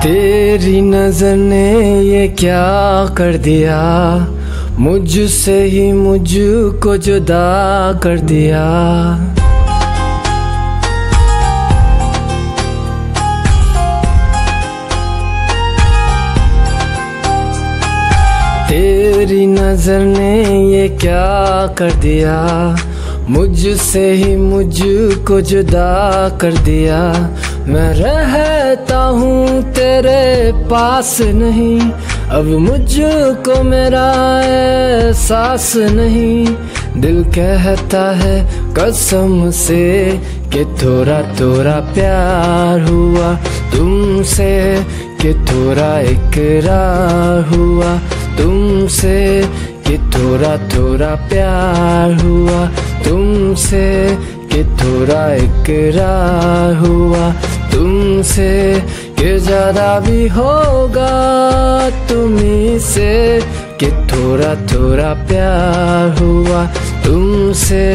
तेरी नजर ने ये क्या कर दिया, मुझसे ही मुझको जुदा कर दिया। तेरी नजर ने ये क्या कर दिया, मुझसे ही मुझको जुदा कर दिया। मैं रहता हूँ तेरे पास नहीं, अब मुझको मेरा एहसास नहीं। दिल कहता है कसम से कि थोड़ा थोड़ा प्यार हुआ तुमसे, कि थोड़ा इकरार हुआ तुमसे, कि थोड़ा थोड़ा प्यार हुआ तुमसे, कि थोड़ा इकरार हुआ तुमसे, कि ज्यादा भी होगा तुम्हीं से, कि थोड़ा थोड़ा प्यार हुआ तुमसे।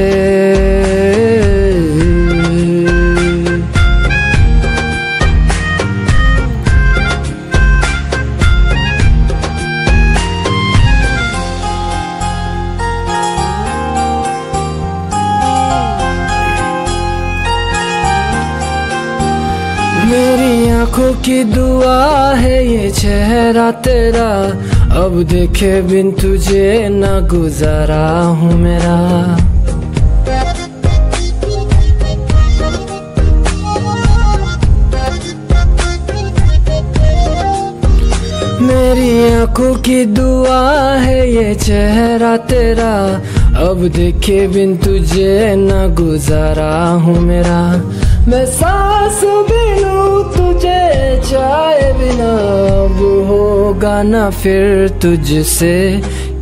मेरी आंखों की दुआ है ये चेहरा तेरा, अब देखे बिन तुझे ना गुजारा हूँ मेरा। मेरी आंखों की दुआ है ये चेहरा तेरा, अब देखे बिन तुझे ना गुजारा हूँ मेरा। मैं सांस भी लूं तुझे चाहे बिना, अब होगा ना फिर तुझसे,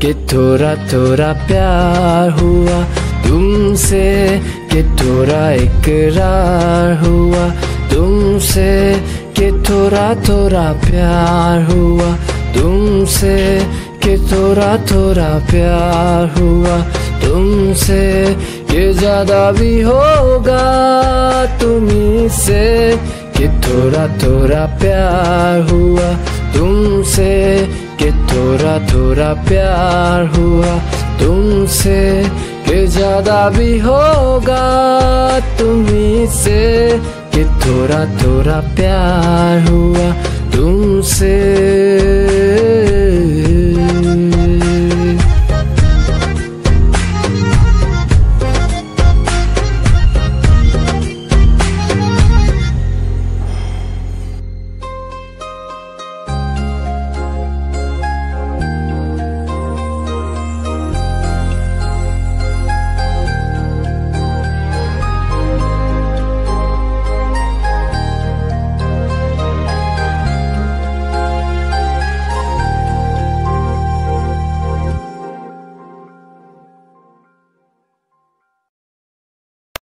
कि थोड़ा थोड़ा प्यार हुआ तुमसे, कि थोड़ा इकरार हुआ तुमसे, कि थोड़ा थोड़ा प्यार हुआ तुमसे, कि थोड़ा थोड़ा प्यार हुआ तुमसे, कि ज्यादा भी होगा तुम्हीं से, कि थोड़ा थोड़ा प्यार हुआ तुमसे, कि थोड़ा थोड़ा प्यार हुआ तुमसे, कि ज्यादा भी होगा तुम्हीं से, कि थोड़ा थोड़ा प्यार हुआ तुमसे।